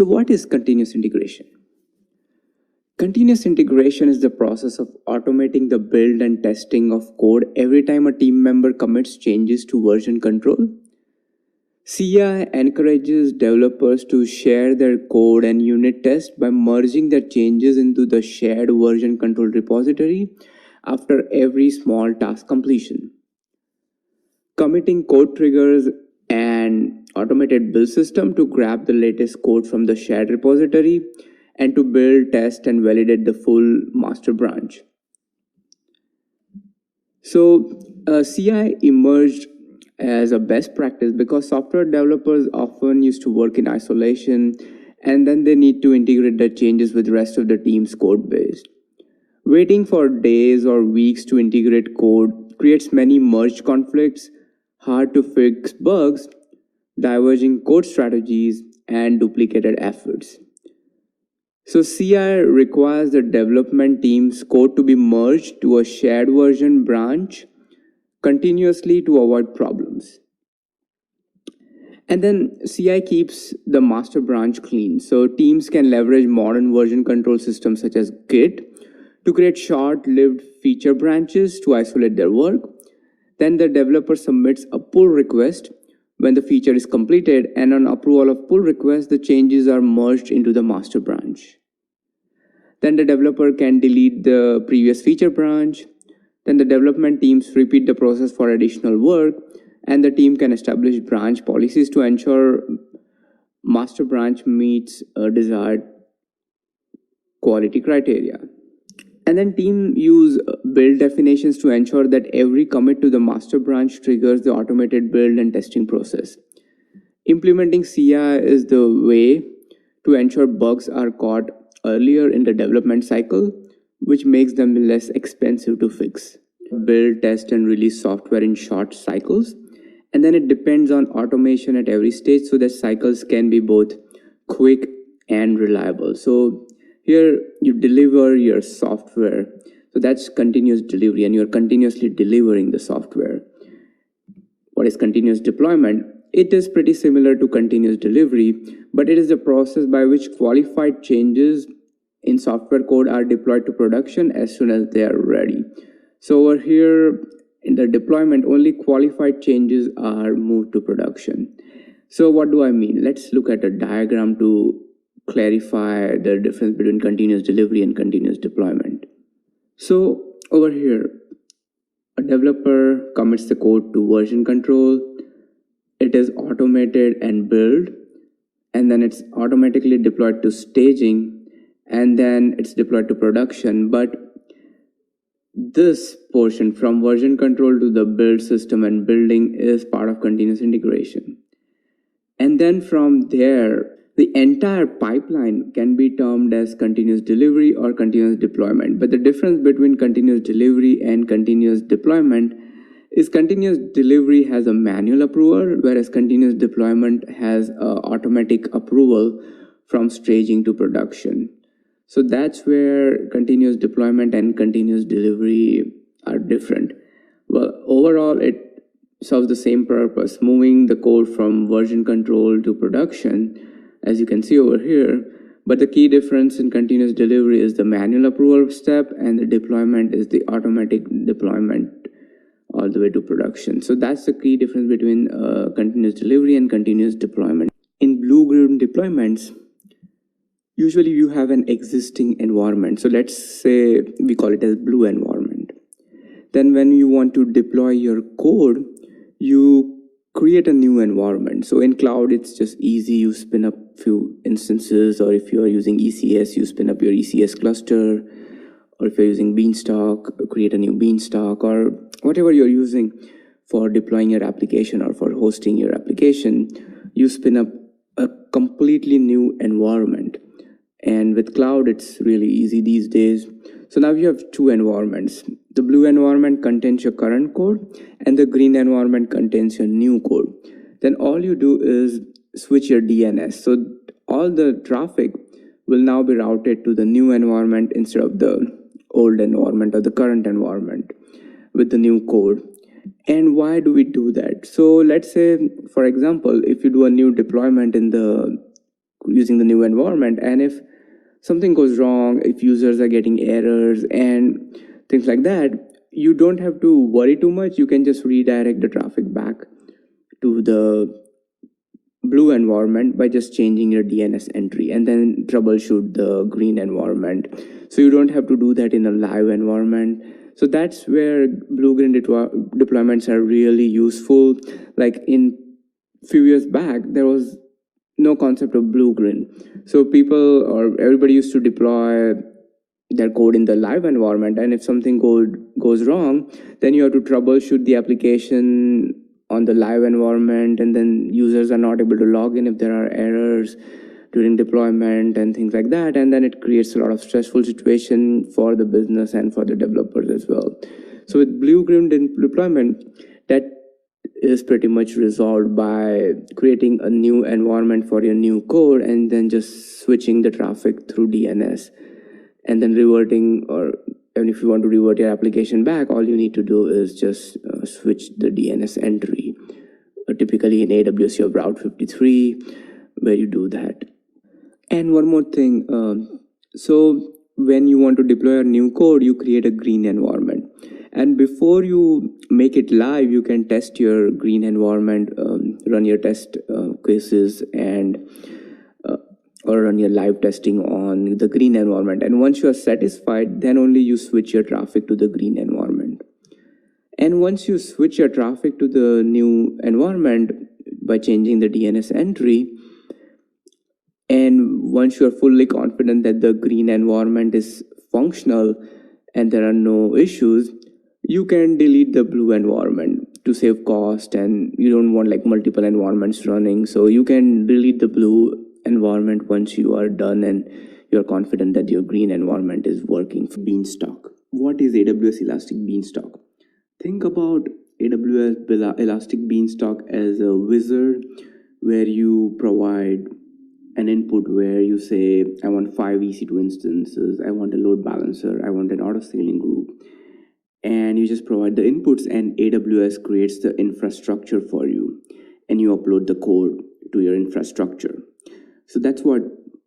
So what is continuous integration? Continuous integration is the process of automating the build and testing of code every time a team member commits changes to version control. CI encourages developers to share their code and unit test by merging their changes into the shared version control repository after every small task completion. Committing code triggers an automated build system to grab the latest code from the shared repository and to build, test, and validate the full master branch. So CI emerged as a best practice because software developers often used to work in isolation and then they need to integrate the changes with the rest of the team's code base. Waiting for days or weeks to integrate code creates many merged conflicts, hard to fix bugs, diverging code strategies, and duplicated efforts. So CI requires the development team's code to be merged to a shared version branch continuously to avoid problems. And then CI keeps the master branch clean. So teams can leverage modern version control systems such as Git to create short-lived feature branches to isolate their work. Then the developer submits a pull request when the feature is completed, and on approval of pull request, the changes are merged into the master branch. Then the developer can delete the previous feature branch. Then the development teams repeat the process for additional work, and the team can establish branch policies to ensure master branch meets desired quality criteria. And then team use build definitions to ensure that every commit to the master branch triggers the automated build and testing process. Implementing CI is the way to ensure bugs are caught earlier in the development cycle, which makes them less expensive to fix. Build, test, and release software in short cycles. And then it depends on automation at every stage so that cycles can be both quick and reliable. So here you deliver your software. So that's continuous delivery, and you're continuously delivering the software. What is continuous deployment? It is pretty similar to continuous delivery, but it is the process by which qualified changes in software code are deployed to production as soon as they are ready. So over here in the deployment, only qualified changes are moved to production. So what do I mean? Let's look at a diagram to clarify the difference between continuous delivery and continuous deployment. So over here, a developer commits the code to version control. It is automated and built, and then it's automatically deployed to staging, and then it's deployed to production. But this portion from version control to the build system and building is part of continuous integration. And then from there, the entire pipeline can be termed as continuous delivery or continuous deployment. But the difference between continuous delivery and continuous deployment is continuous delivery has a manual approval, whereas continuous deployment has automatic approval from staging to production. So that's where continuous deployment and continuous delivery are different. Well, overall, it serves the same purpose, moving the code from version control to production, as you can see over here. But the key difference in continuous delivery is the manual approval step, and the deployment is the automatic deployment all the way to production. So that's the key difference between continuous delivery and continuous deployment. In blue-green deployments, usually you have an existing environment. So let's say we call it as blue environment. Then when you want to deploy your code, you create a new environment. So in cloud, it's just easy. You spin up few instances, or if you are using ECS, you spin up your ECS cluster, or if you're using BeanStalk, create a new BeanStalk, or whatever you're using for deploying your application or for hosting your application, you spin up a completely new environment. And with cloud, it's really easy these days. So now you have two environments. The blue environment contains your current code, and the green environment contains your new code. Then all you do is switch your DNS. So all the traffic will now be routed to the new environment instead of the old environment or the current environment with the new code. And why do we do that? So let's say, for example, if you do a new deployment in the using the new environment. And if something goes wrong, if users are getting errors and things like that, you don't have to worry too much. You can just redirect the traffic back to the blue environment by just changing your DNS entry, and then troubleshoot the green environment. So you don't have to do that in a live environment. So that's where blue-green deployments are really useful. Like in few years back, there was no concept of blue-green. So people or everybody used to deploy their code in the live environment, and if something goes wrong, then you have to troubleshoot the application on the live environment, and then users are not able to log in if there are errors during deployment and things like that, and then it creates a lot of stressful situation for the business and for the developers as well. So with blue-green deployment, that is pretty much resolved by creating a new environment for your new code and then just switching the traffic through DNS, and then reverting, or and if you want to revert your application back, all you need to do is just switch the DNS entry. Typically in AWS you have Route 53 where you do that. And one more thing, so when you want to deploy a new code, you create a green environment, and before you make it live, you can test your green environment, run your test cases, and or run your live testing on the green environment. And once you are satisfied, then only you switch your traffic to the green environment. And once you switch your traffic to the new environment by changing the DNS entry, and once you are fully confident that the green environment is functional and there are no issues, you can delete the blue environment to save cost, and you don't want like multiple environments running. So you can delete the blue environment once you are done and you're confident that your green environment is working. BeanStalk. What is AWS Elastic BeanStalk? Think about AWS Elastic BeanStalk as a wizard where you provide an input where you say, I want 5 EC2 instances, I want a load balancer, I want an auto-scaling group. And you just provide the inputs, and AWS creates the infrastructure for you, and you upload the code to your infrastructure. So that's what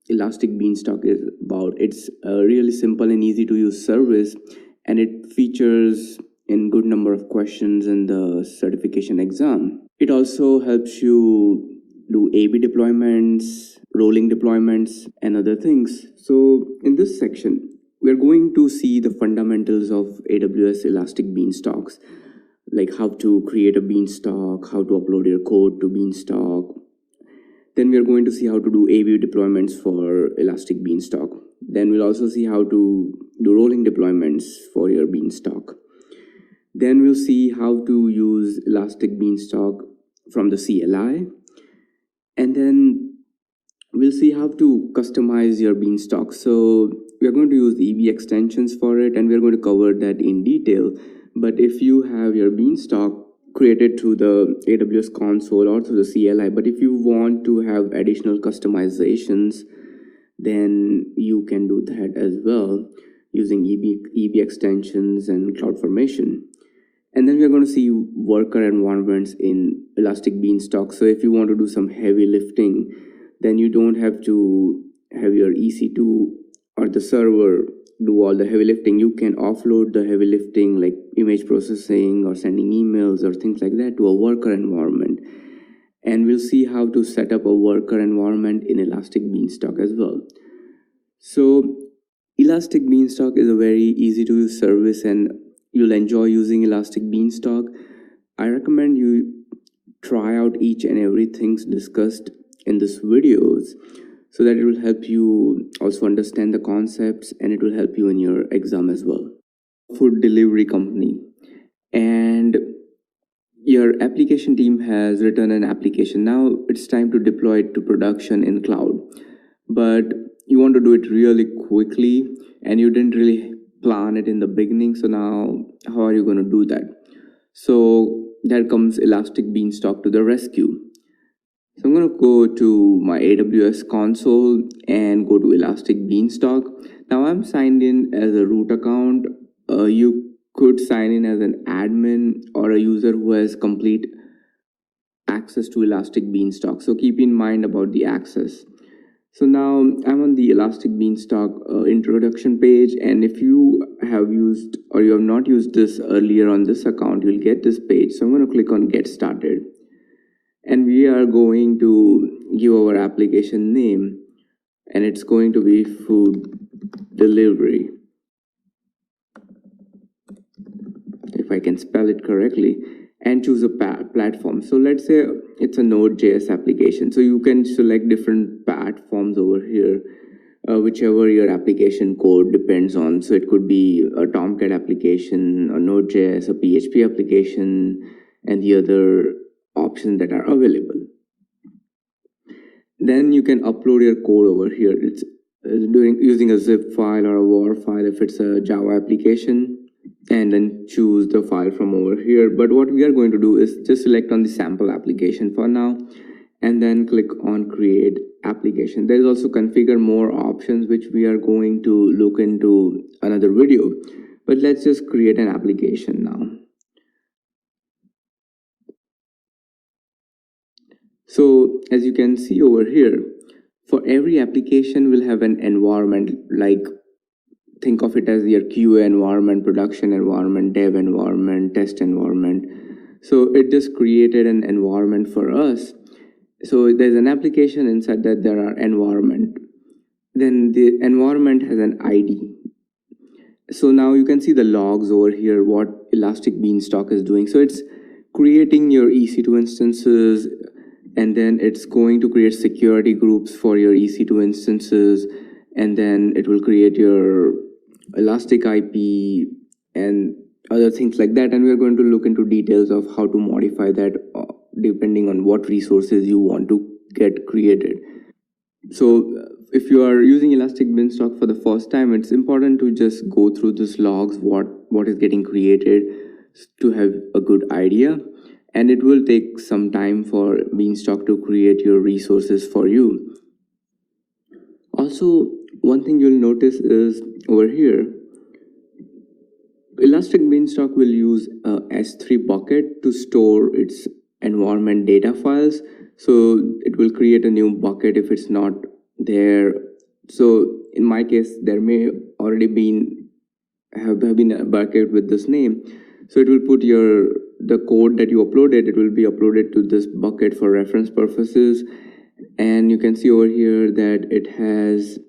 Elastic Beanstalk is about. It's a really simple and easy to use service, and it features in good number of questions in the certification exam. It also helps you do A/B deployments, rolling deployments, and other things. So in this section, we're going to see the fundamentals of AWS Elastic Beanstalks, like how to create a Beanstalk, how to upload your code to Beanstalk. Then we're going to see how to do A/B deployments for Elastic Beanstalk. Then we'll also see how to do rolling deployments for your Beanstalk. Then we'll see how to use Elastic Beanstalk from the CLI. And then we'll see how to customize your Beanstalk. So we're going to use EB extensions for it, and we're going to cover that in detail. But if you have your Beanstalk created through the AWS console or through the CLI, but if you want to have additional customizations, then you can do that as well using EB extensions and CloudFormation. And then we're going to see worker environments in Elastic Beanstalk. So if you want to do some heavy lifting, then you don't have to have your EC2 or the server do all the heavy lifting. You can offload the heavy lifting like image processing or sending emails or things like that to a worker environment. And we'll see how to set up a worker environment in Elastic Beanstalk as well. So Elastic Beanstalk is a very easy to use service, and you'll enjoy using Elastic Beanstalk. I recommend you try out each and everything discussed in these videos so that it will help you also understand the concepts, and it will help you in your exam as well. Food delivery company, and your application team has written an application. Now it's time to deploy it to production in cloud, but you want to do it really quickly and you didn't really plan it in the beginning. So now how are you going to do that? So there comes Elastic Beanstalk to the rescue. So I'm going to go to my AWS console and go to Elastic Beanstalk. Now I'm signed in as a root account. You could sign in as an admin or a user who has complete access to Elastic Beanstalk. So keep in mind about the access. So now I'm on the Elastic Beanstalk introduction page, and if you have used or you have not used this earlier on this account, you'll get this page. So I'm going to click on Get Started, and we are going to give our application name, and it's going to be Food Delivery, if I can spell it correctly, and choose a platform. So let's say it's a Node.js application. So you can select different platforms over here, whichever your application code depends on. So it could be a Tomcat application, a Node.js, a PHP application, and the other options that are available. Then you can upload your code over here. It's using a zip file or a WAR file if it's a Java application, and then choose the file from over here. But what we are going to do is just select on the sample application for now, and then click on Create Application. There is also configure more options, which we are going to look into another video. But let's just create an application now. So as you can see over here, for every application will have an environment, like think of it as your QA environment, production environment, dev environment, test environment. So it just created an environment for us. So there's an application inside that there are environment. Then the environment has an ID. So now you can see the logs over here, what Elastic Beanstalk is doing. So it's creating your EC2 instances, and then it's going to create security groups for your EC2 instances, and then it will create your Elastic IP and other things like that. And we're going to look into details of how to modify that depending on what resources you want to get created. So if you are using Elastic Beanstalk for the first time, it's important to just go through these logs, what is getting created, to have a good idea. And it will take some time for Beanstalk to create your resources for you. Also, one thing you'll notice is over here, Elastic Beanstalk will use a S3 bucket to store its environment data files. So it will create a new bucket if it's not there. So in my case, there may already have been a bucket with this name. So it will put the code that you uploaded, it will be uploaded to this bucket for reference purposes. And you can see over here that it has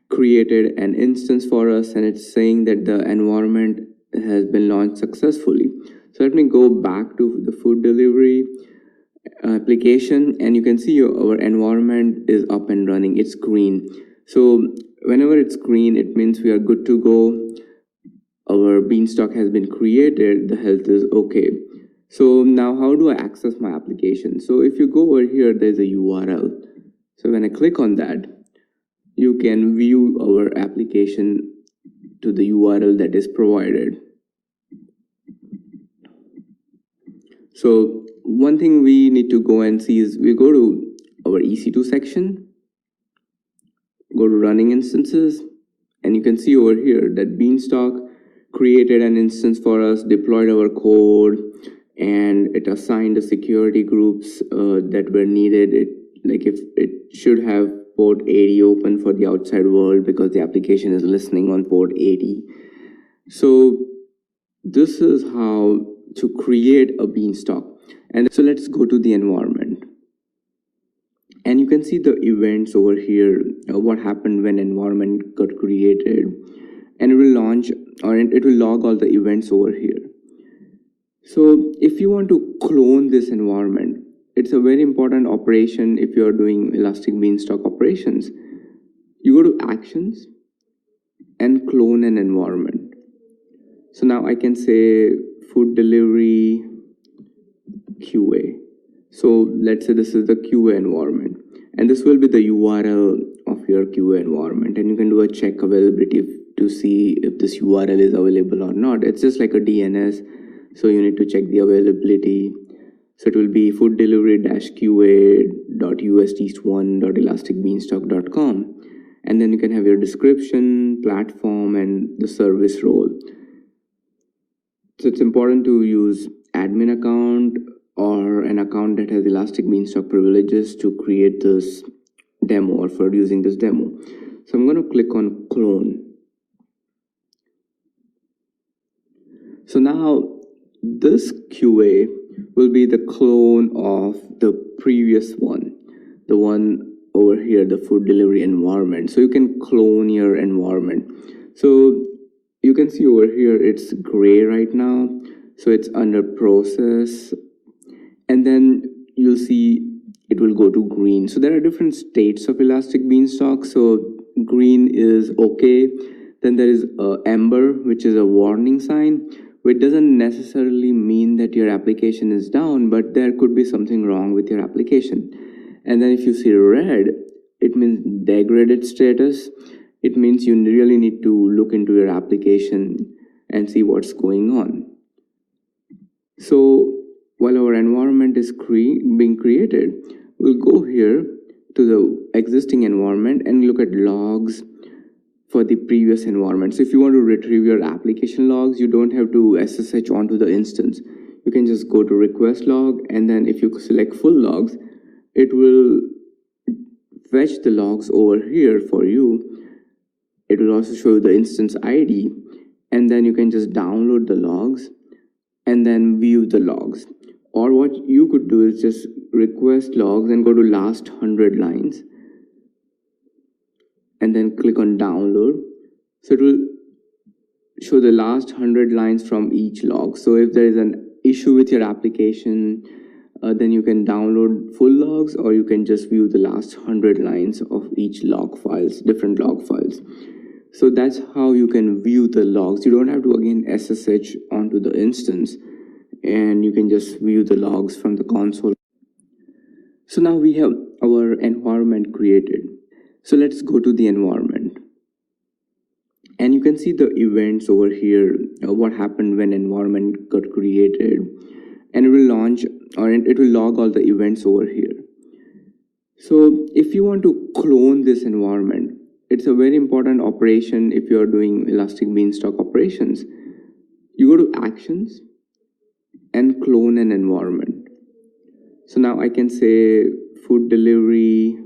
created an instance for us, and it's saying that the environment has been launched successfully. So let me go back to the food delivery application, and you can see our environment is up and running. It's green. So whenever it's green, it means we are good to go. Our Beanstalk has been created, the health is okay. So now how do I access my application? So if you go over here, there's a URL. So when I click on that, you can view our application to the URL that is provided. So one thing we need to go and see is we go to our EC2 section, go to running instances, and you can see over here that Beanstalk created an instance for us, deployed our code, and it assigned the security groups that were needed. If it should have port 80 open for the outside world because the application is listening on port 80. So this is how to create a Beanstalk. And so let's go to the environment. And you can see the events over here, what happened when environment got created. And it will launch, or it will log all the events over here. So if you want to clone this environment, it's a very important operation if you are doing Elastic Beanstalk operations. You go to Actions and clone an environment. So now I can say food delivery QA. So let's say this is the QA environment, and this will be the URL of your QA environment, and you can do a check availability to see if this URL is available or not. It's just like a DNS, so you need to check the availability. So it will be fooddelivery-qa.useast1.elasticbeanstalk.com, and then you can have your description, platform, and the service role. So it's important to use admin account or an account that has Elastic Beanstalk privileges to create this demo or for using this demo. So I'm going to click on clone. So now this QA will be the clone of the previous one, the one over here, the food delivery environment. So you can clone your environment. So you can see over here, it's gray right now. So it's under process. And then you'll see it will go to green. So there are different states of Elastic BeanStalk. So green is okay. Then there is amber, which is a warning sign, which doesn't necessarily mean that your application is down, but there could be something wrong with your application. And then if you see red, it means degraded status. It means you really need to look into your application and see what's going on. So while our environment is being created, we'll go here to the existing environment and look at logs for the previous environment. So if you want to retrieve your application logs, you don't have to SSH onto the instance. You can just go to request log, and then if you select full logs, it will fetch the logs over here for you. It will also show you the instance ID, and then you can just download the logs and then view the logs. Or what you could do is just request logs and go to last 100 lines and then click on download. So it will show the last 100 lines from each log. So if there is an issue with your application, then you can download full logs, or you can just view the last 100 lines of each log files, different log files. So that's how you can view the logs. You don't have to again SSH onto the instance, and you can just view the logs from the console. So now we have our environment created. So let's go to the environment. And you can see the events over here, what happened when environment got created. And it will launch, or it will log all the events over here. So if you want to clone this environment, it's a very important operation if you are doing Elastic BeanStalk operations. You go to Actions and clone an environment. So now I can say food delivery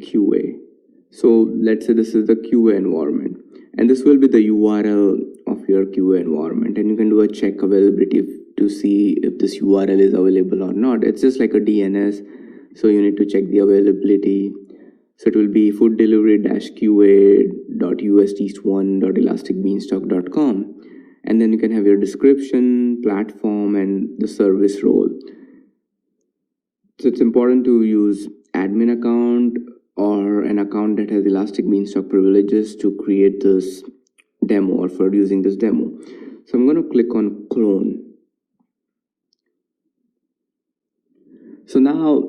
QA. So let's say this is the QA environment, and this will be the URL of your QA environment, and you can do a check availability to see if this URL is available or not. It's just like a DNS, so you need to check the availability. So it will be food delivery-qa.useast1.elasticbeanstalk.com, and then you can have your description, platform, and the service role. So it's important to use admin account or an account that has Elastic BeanStalk privileges to create this demo or for using this demo. So I'm going to click on clone. So now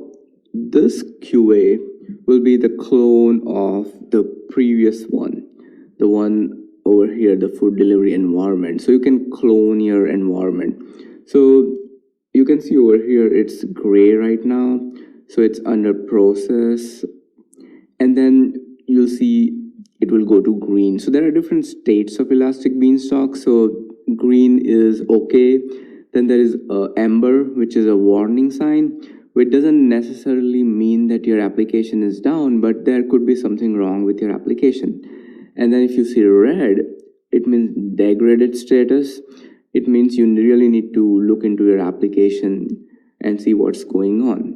this QA will be the clone of the previous one, the one over here, the food delivery environment. So you can clone your environment. So you can see over here, it's gray right now. So it's under process. And then you'll see it will go to green. So there are different states of Elastic BeanStalk. So green is okay. Then there is amber, which is a warning sign, which doesn't necessarily mean that your application is down, but there could be something wrong with your application. And then if you see red, it means degraded status. It means you really need to look into your application and see what's going on.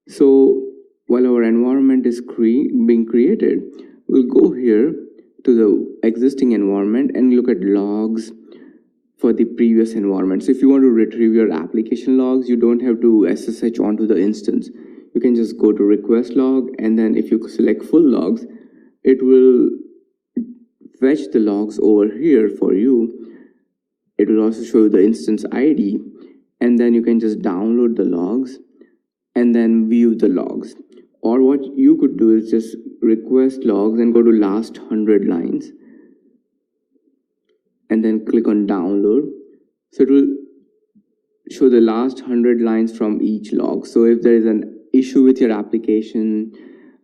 So while our environment is being created, we'll go here to the existing environment and look at logs for the previous environment. So if you want to retrieve your application logs, you don't have to SSH onto the instance. You can just go to request log, and then if you select full logs, it will fetch the logs over here for you. It will also show you the instance ID, and then you can just download the logs and then view the logs. Or what you could do is just request logs and go to last 100 lines and then click on download. So it will show the last 100 lines from each log. So if there is an issue with your application,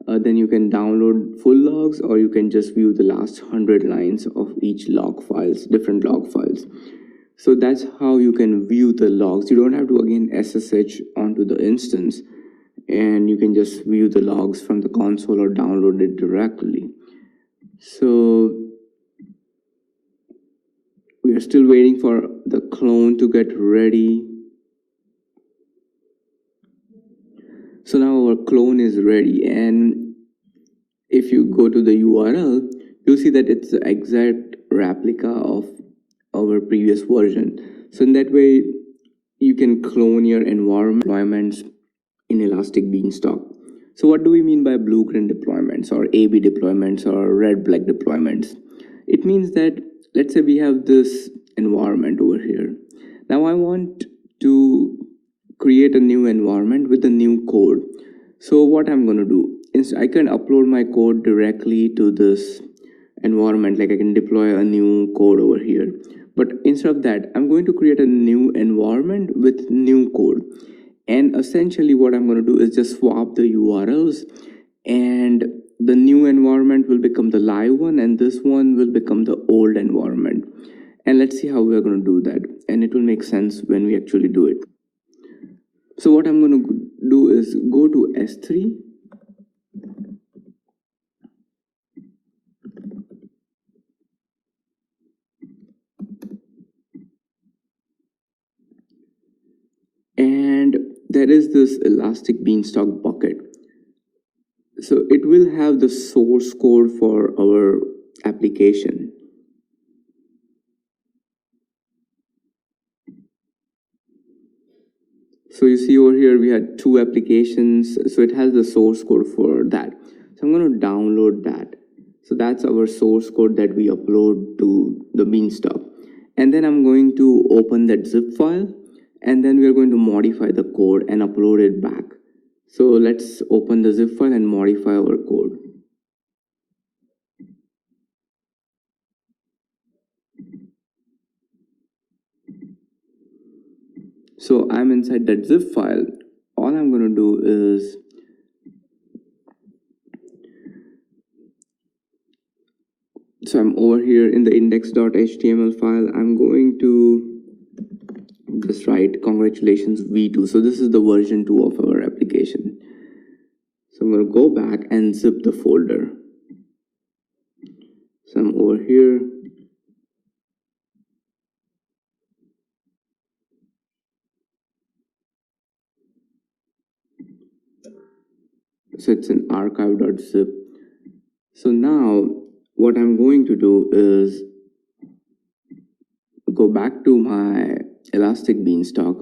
then you can download full logs, or you can just view the last 100 lines of each log files, different log files. So that's how you can view the logs. You don't have to again SSH onto the instance, and you can just view the logs from the console or download it directly. So we are still waiting for the clone to get ready. So now our clone is ready, and if you go to the URL, you'll see that it's the exact replica of our previous version. So in that way, you can clone your environment deployments in Elastic Beanstalk. So what do we mean by blue-green deployments or AB deployments or red-black deployments? It means that, let's say we have this environment over here. Now I want to create a new environment with a new code. So what I'm going to do is I can upload my code directly to this environment, like I can deploy a new code over here. But instead of that, I'm going to create a new environment with new code. And essentially what I'm going to do is just swap the URLs, and the new environment will become the live one and this one will become the old environment. And let's see how we're going to do that, and it will make sense when we actually do it. So what I'm going to do is go to S3, and there is this Elastic Beanstalk bucket. So it will have the source code for our application. So you see over here we had two applications, so it has the source code for that. So I'm going to download that. So that's our source code that we upload to the Beanstalk. And then I'm going to open that zip file, and then we're going to modify the code and upload it back. So let's open the zip file and modify our code. So I'm inside that zip file. All I'm going to do is so I'm over here in the index.html file. I'm going to just write congratulations v2. So this is the version 2 of our application. So I'm going to go back and zip the folder. So I'm over here. So it's an archive.zip. So now what I'm going to do is go back to my Elastic Beanstalk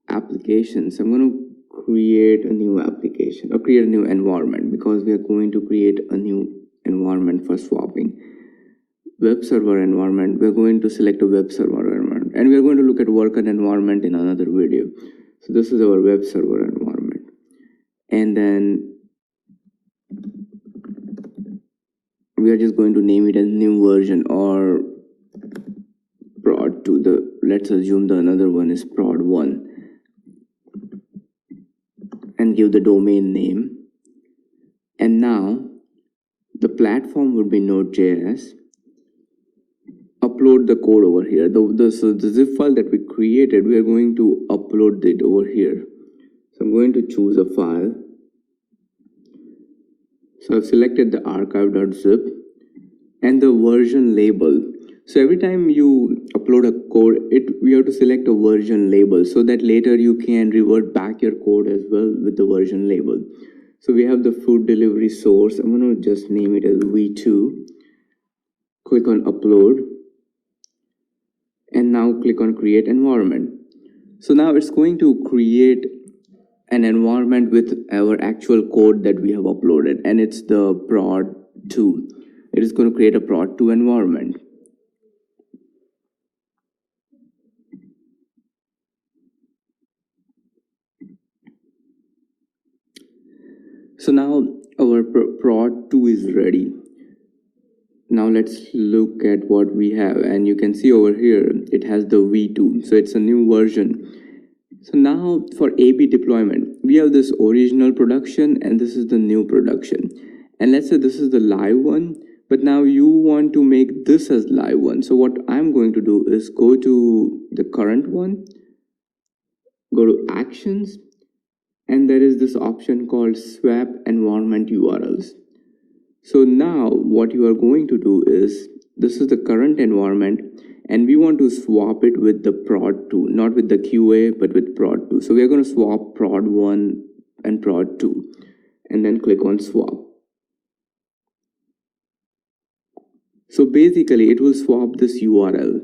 applications. I'm going to create a new application or create a new environment, because we are going to create a new environment for swapping. Web server environment, we're going to select a web server environment, and we're going to look at worker environment in another video. So this is our web server environment, and then we are just going to name it as new version or prod 2. Let's assume the another one is prod 1, and give the domain name. And now the platform would be Node.js. Upload the code over here. So the zip file that we created, we are going to upload it over here. So I'm going to choose a file. So I've selected the archive.zip and the version label. So every time you upload a code, we have to select a version label so that later you can revert back your code as well with the version label. So we have the food delivery source. I'm going to just name it as v2. Click on upload. And now click on create environment. So now it's going to create an environment with our actual code that we have uploaded, and it's the prod 2. It is going to create a prod 2 environment. So now our prod 2 is ready. Now let's look at what we have, and you can see over here it has the v2, so it's a new version. So now for AB deployment, we have this original production and this is the new production. And let's say this is the live one, but now you want to make this as live one. So what I'm going to do is go to the current one, go to actions, And there is this option called swap environment URLs. So now what you are going to do is, this is the current environment and we want to swap it with the prod 2, not with the QA, but with prod 2. So we are going to swap prod 1 and prod 2 and then click on swap. So basically it will swap this URL.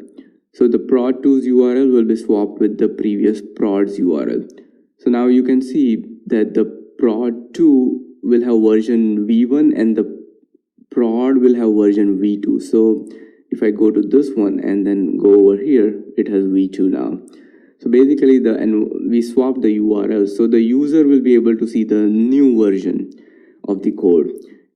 So the prod 2's URL will be swapped with the previous prod's URL. So now you can see that the prod 2 will have version v1 and the prod will have version v2. So if I go to this one and then go over here, it has v2 now. So basically we swapped the URL, so the user will be able to see the new version of the code.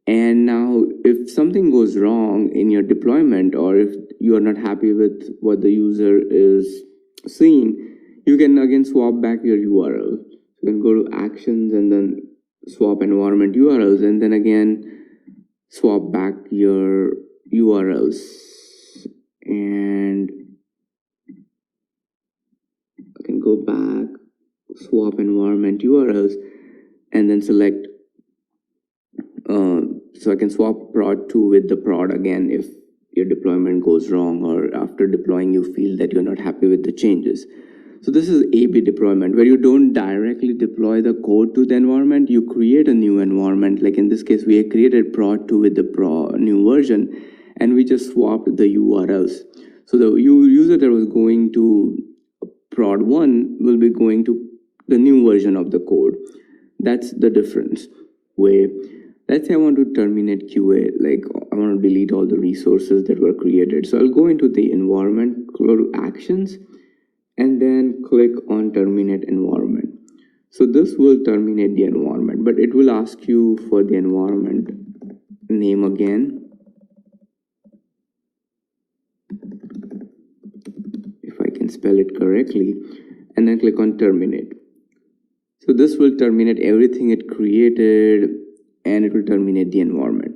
And now if something goes wrong in your deployment, or if you are not happy with what the user is seeing, you can again swap back your URL. You can go to actions and then swap environment URLs, and then again swap back your URLs. And I can go back, swap environment URLs, and then select so I can swap prod 2 with the prod again if your deployment goes wrong, or after deploying you feel that you're not happy with the changes. So this is A/B deployment, where you don't directly deploy the code to the environment, you create a new environment. Like in this case, we created prod 2 with the new version, and we just swapped the URLs. So the user that was going to prod 1 will be going to the new version of the code. That's the difference. Let's say I want to terminate QA, like I want to delete all the resources that were created. So I'll go into the environment, go to actions, and then click on terminate environment. So this will terminate the environment, but it will ask you for the environment name again. If I can spell it correctly, and then click on terminate. So this will terminate everything it created, and it will terminate the environment.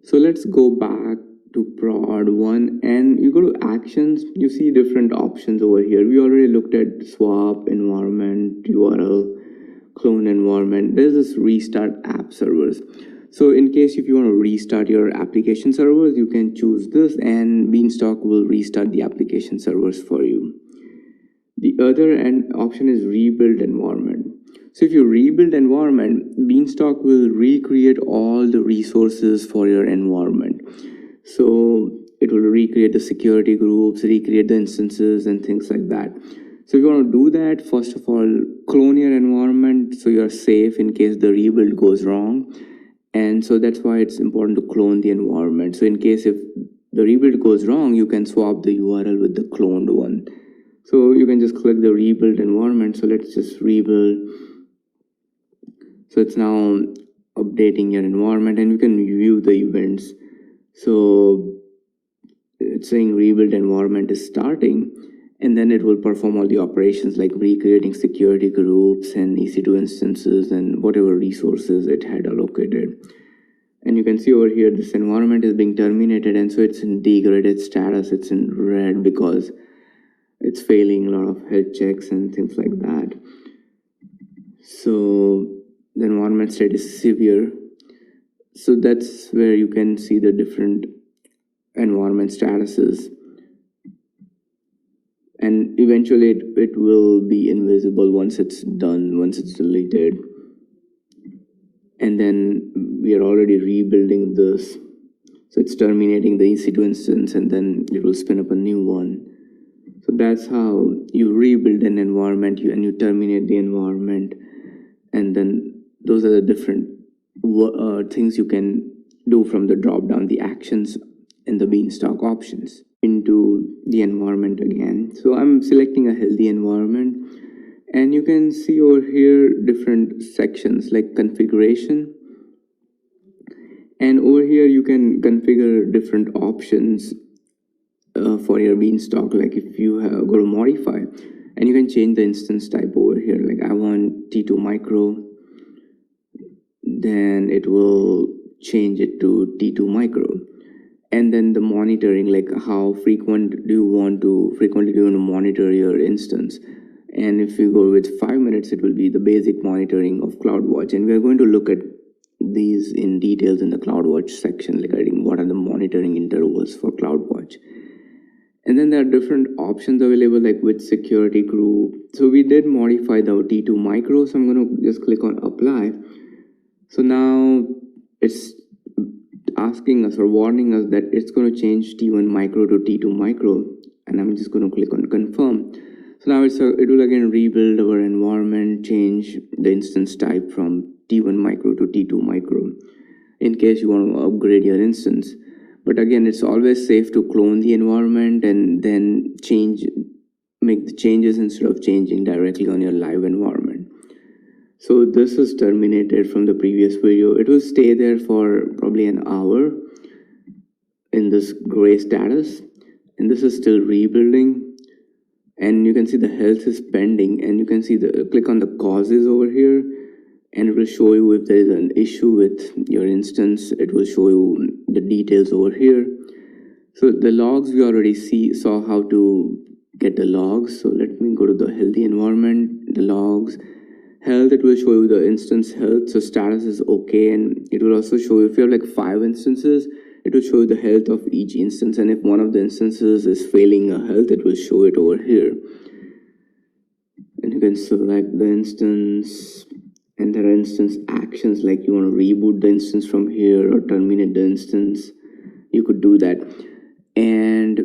So let's go back to prod 1, and you go to actions, you see different options over here. We already looked at swap environment URL, clone environment. There's this restart app servers. So in case if you want to restart your application servers, you can choose this, and BeanStalk will restart the application servers for you. The other option is rebuild environment. So if you rebuild environment, BeanStalk will recreate all the resources for your environment. So it will recreate the security groups, recreate the instances and things like that. So if you want to do that, first of all, clone your environment so you're safe in case the rebuild goes wrong. And so that's why it's important to clone the environment. So in case if the rebuild goes wrong, you can swap the URL with the cloned one. So you can just click the rebuild environment. So let's just rebuild. So it's now updating your environment, and you can view the events. So it's saying rebuild environment is starting, and then it will perform all the operations like recreating security groups and EC2 instances and whatever resources it had allocated. And you can see over here, this environment is being terminated, and so it's in degraded status. It's in red because it's failing a lot of health checks and things like that. So the environment state is severe. So that's where you can see the different environment statuses. And eventually it will be invisible once it's done, once it's deleted. And then we are already rebuilding this. So it's terminating the EC2 instance, and then it will spin up a new one. So that's how you rebuild an environment and you terminate the environment. And then those are the different things you can do from the drop down, the actions and the BeanStalk options. Into the environment again. So I'm selecting a healthy environment, and you can see over here different sections like configuration. And over here you can configure different options for your BeanStalk. Like if you go to modify, and you can change the instance type over here. Like I want T2 micro, then it will change it to T2 micro. And then the monitoring, like how frequently do you want to monitor your instance. And if you go with 5 minutes, it will be the basic monitoring of CloudWatch. And we are going to look at these in details in the CloudWatch section regarding what are the monitoring intervals for CloudWatch. And then there are different options available, like with security group. So we did modify the T2 micro. So I'm going to just click on apply. So now it's asking us or warning us that it's going to change T1 micro to T2 micro. And I'm just going to click on confirm. So now it will again rebuild our environment, change the instance type from T1 micro to T2 micro in case you want to upgrade your instance. But again, it's always safe to clone the environment and then make the changes instead of changing directly on your live environment. So this is terminated from the previous video. It will stay there for probably an hour in this gray status. And this is still rebuilding. And you can see the health is pending, and you can see click on the causes over here, and it will show you if there is an issue with your instance. It will show you the details over here. So the logs we already saw how to get the logs. So let me go to the healthy environment, the logs, health. It will show you the instance health. So status is okay, and it will also show you if you have like 5 instances. It will show you the health of each instance, and if one of the instances is failing a health, it will show it over here. And you can select the instance, and there are instance actions, like you want to reboot the instance from here or terminate the instance. You could do that. And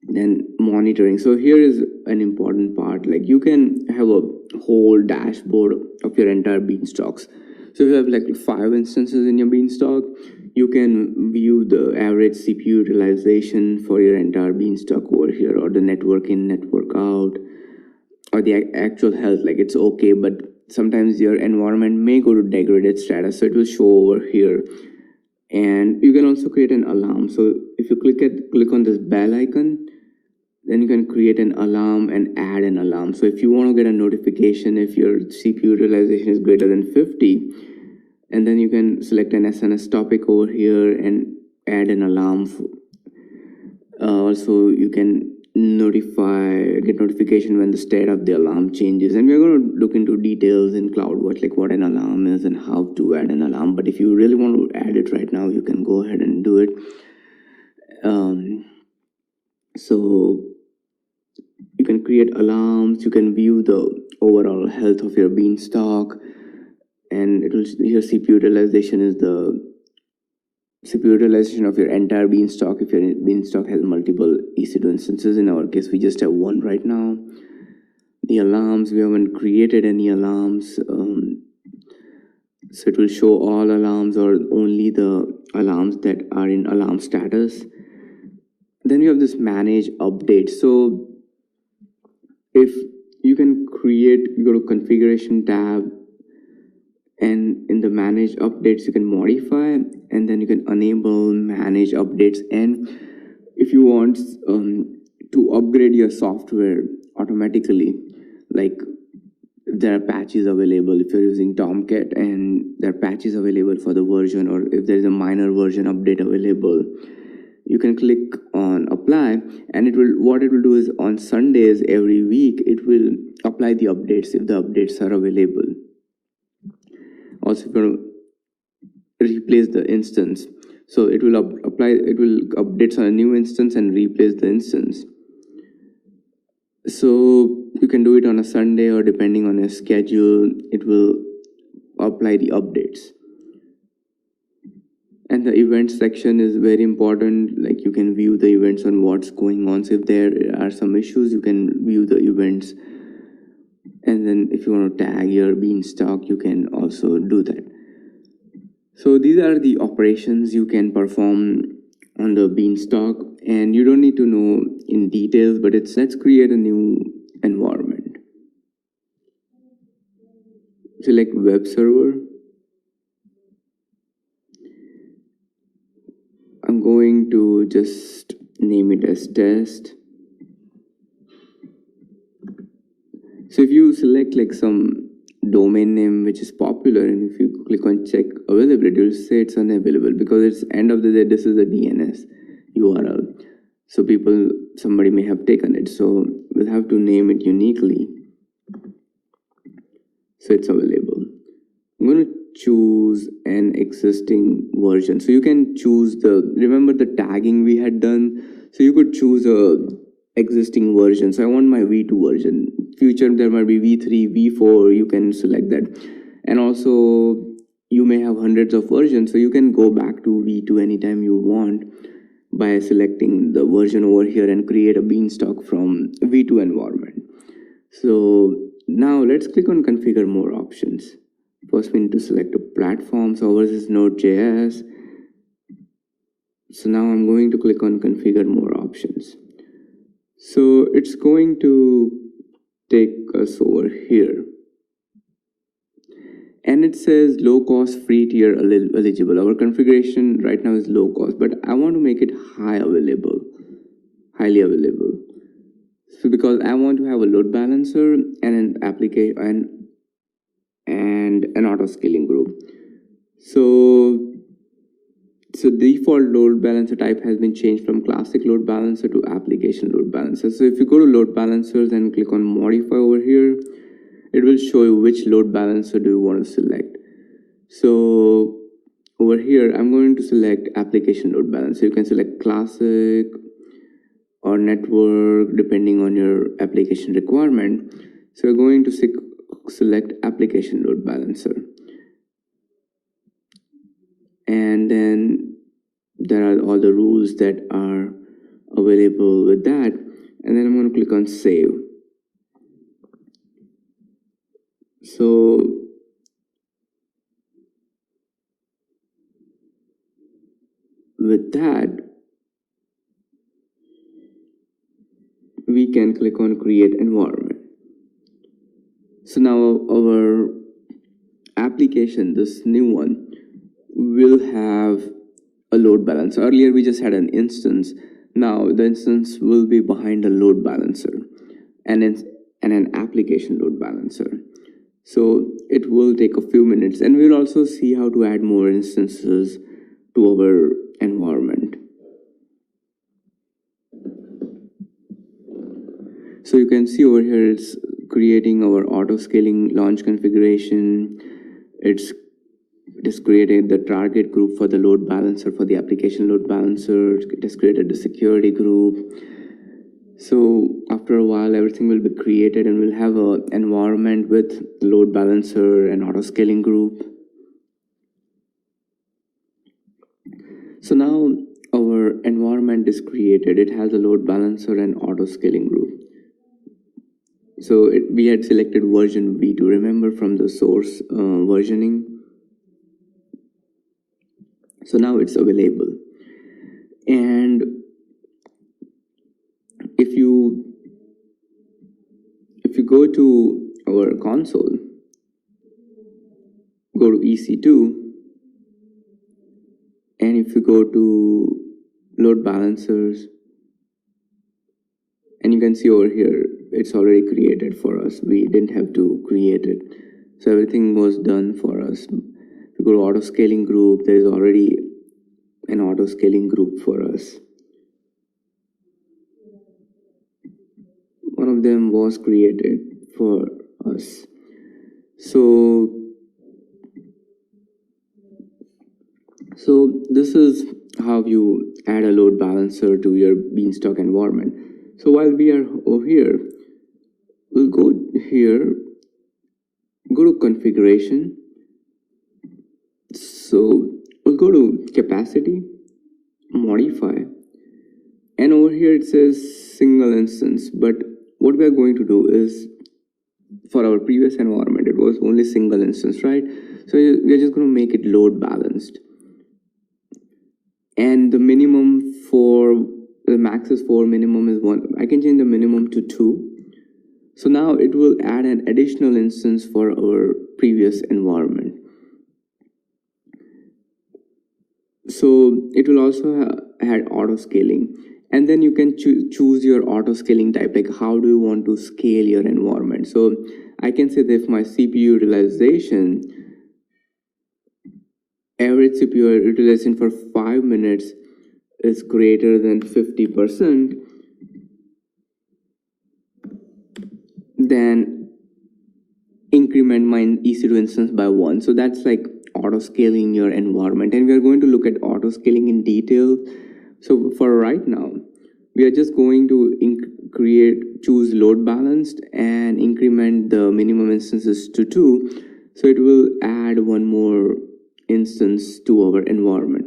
then monitoring. So here is an important part. Like you can have a whole dashboard of your entire BeanStalks. So if you have like 5 instances in your BeanStalk, you can view the average CPU utilization for your entire BeanStalk over here, or the network in, network out, or the actual health. Like it's okay, but sometimes your environment may go to degraded status, so it will show over here. And you can also create an alarm. So if you click on this bell icon, then you can create an alarm and add an alarm. So if you want to get a notification if your CPU utilization is greater than 50, and then you can select an SNS topic over here and add an alarm. Also, you can get notification when the state of the alarm changes. And we're going to look into details in CloudWatch, like what an alarm is and how to add an alarm. But if you really want to add it right now, you can go ahead and do it. So you can create alarms, you can view the overall health of your BeanStalk, and your CPU utilization is the CPU utilization of your entire BeanStalk. If your BeanStalk has multiple EC2 instances, in our case we just have 1 right now. The alarms, we haven't created any alarms, so it will show all alarms or only the alarms that are in alarm status. Then you have this manage update. So if you can you go to configuration tab, and in the manage updates you can modify, and then you can enable manage updates. And if you want to upgrade your software automatically, like there are patches available if you're using Tomcat, and there are patches available for the version, or if there is a minor version update available, you can click on apply, and what it will do is on Sundays every week it will apply the updates if the updates are available. Also, if you replace the instance, so it will updates on a new instance and replace the instance. So you can do it on a Sunday, or depending on your schedule, it will apply the updates. And the events section is very important. Like you can view the events on what's going on. So if there are some issues, you can view the events. And then if you want to tag your BeanStalk, you can also do that. So these are the operations you can perform on the BeanStalk, and you don't need to know in details, but let's create a new environment. Select web server. I'm going to just name it as test. So if you select like some domain name which is popular, and if you click on check availability, it will say it's unavailable, because it's end of the day this is a DNS URL. So somebody may have taken it. So we'll have to name it uniquely. So it's available. I'm going to choose an existing version. So you can choose remember the tagging we had done? So you could choose a existing version. So I want my V2 version. Future, there might be V3, V4, you can select that. And also you may have hundreds of versions. So you can go back to V2 anytime you want by selecting the version over here and create a BeanStalk from V2 environment. So now let's click on configure more options. First we need to select a platform. So ours is Node.js. So now I'm going to click on configure more options. So it's going to take us over here. And it says low cost free tier eligible. Our configuration right now is low cost, but I want to make it highly available. So because I want to have a load balancer and an application and an auto scaling group. So default load balancer type has been changed from classic load balancer to application load balancer. So if you go to load balancers and click on modify over here, it will show you which load balancer do you want to select. So over here, I'm going to select application load balancer. You can select classic or network depending on your application requirement. So we're going to select application load balancer. And then there are all the rules that are available with that. And then I'm going to click on save. So with that, we can click on create environment. So now our application, this new one, will have a load balancer. Earlier we just had an instance. Now the instance will be behind a load balancer and an application load balancer. So it will take a few minutes, and we'll also see how to add more instances to our environment. So you can see over here it's creating our auto scaling launch configuration. It is creating the target group for the load balancer, for the application load balancer. It has created the security group. So after a while, everything will be created and we'll have an environment with load balancer and auto scaling group. So now our environment is created. It has a load balancer and auto scaling group. So we had selected version V2, remember, from the source versioning. So now it's available. And if you go to our console, go to EC2, and if you go to load balancers, and you can see over here, it's already created for us. We didn't have to create it. So everything was done for us. If you go to auto scaling group, there is already an auto scaling group for us. One of them was created for us. So this is how you add a load balancer to your BeanStalk environment. So while we are over here, we'll go here, go to configuration. So we'll go to capacity, modify, and over here it says single instance. But what we are going to do is, for our previous environment, it was only single instance, right? So we are just going to make it load balanced. And the minimum the max is 4, minimum is 1. I can change the minimum to 2. So now it will add an additional instance for our previous environment. So it will also add auto scaling. And then you can choose your auto scaling type, like how do you want to scale your environment. So I can say that if my CPU utilization, average CPU utilization for 5 minutes is greater than 50%, then increment my EC2 instance by 1. So that's like auto scaling your environment, and we are going to look at auto scaling in detail. So for right now, we are just going to choose load balanced and increment the minimum instances to 2. So it will add one more instance to our environment.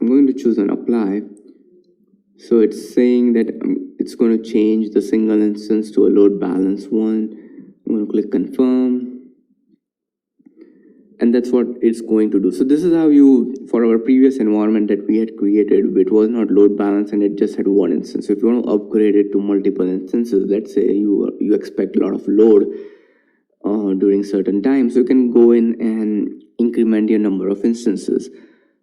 I'm going to choose an apply. So it's saying that it's going to change the single instance to a load balance one. I'm going to click confirm. And that's what it's going to do. So this is how for our previous environment that we had created, it was not load balance and it just had one instance. So if you want to upgrade it to multiple instances, let's say you expect a lot of load during certain times, so you can go in and increment your number of instances.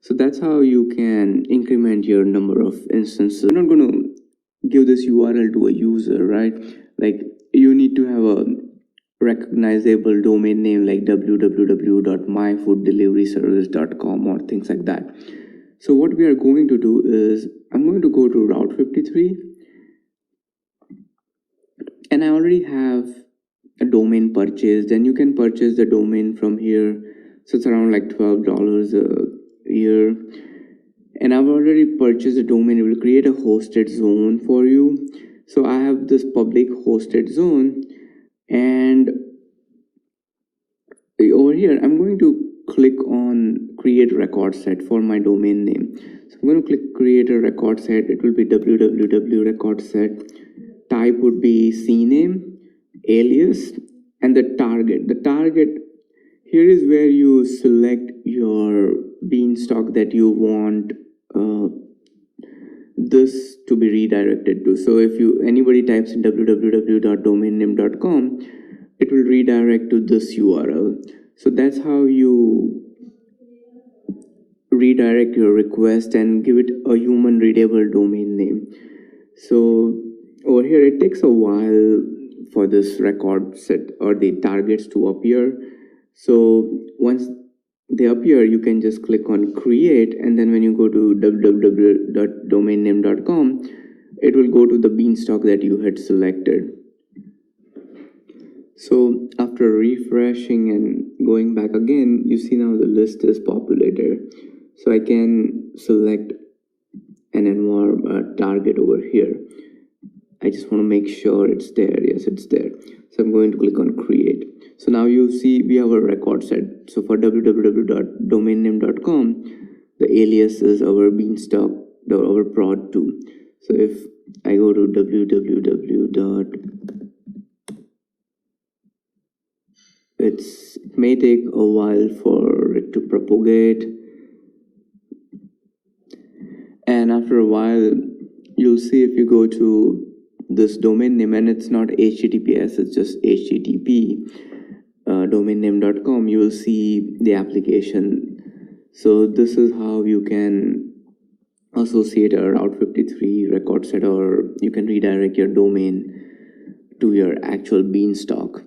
So that's how you can increment your number of instances. You're not going to give this URL to a user, right? Like you need to have a recognizable domain name like www.myfooddeliveryservice.com or things like that. So what we are going to do is I'm going to go to Route 53, and I already have a domain purchased, and you can purchase the domain from here. So it's around like $12 a year, and I've already purchased a domain. It will create a hosted zone for you. So I have this public hosted zone, and over here I'm going to click on create record set for my domain name. So I'm going to click create a record set. It will be www record set. Type would be cname, alias, and the target. The target here is where you select your BeanStalk that you want this to be redirected to. So if anybody types in www.domainname.com, it will redirect to this URL. So that's how you redirect your request and give it a human readable domain name. So over here it takes a while for this record set or the targets to appear. So once they appear, you can just click on create, and then when you go to www.domainname.com, it will go to the BeanStalk that you had selected. So after refreshing and going back again, you see now the list is populated. So I can select an environment target over here. I just want to make sure it's there. Yes, it's there. So I'm going to click on create. So now you see we have a record set. So for www.domainname.com, the alias is our BeanStalk, our prod2. So if I go to www. It may take a while for it to propagate, and after a while you'll see if you go to this domain name and it's not HTTPS, it's just HTTP domainname.com, you will see the application. So this is how you can associate a Route 53 record set, or you can redirect your domain to your actual BeanStalk.